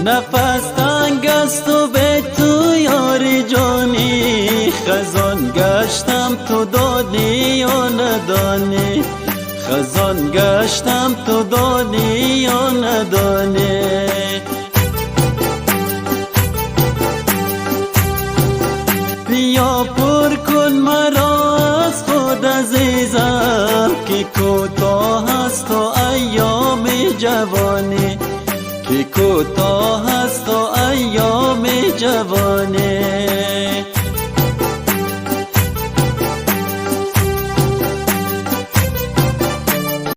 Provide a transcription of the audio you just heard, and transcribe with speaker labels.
Speaker 1: نفس تنگ است و به تو یاری جانی، خزان گشتم تو دانی یا ندانی، خزان گشتم تو دانی یا ندانی. بیا پر کن مرا از خود عزیزم، که کوتاه است و ایام جوانی، که کوتاه است و ایام جوانی.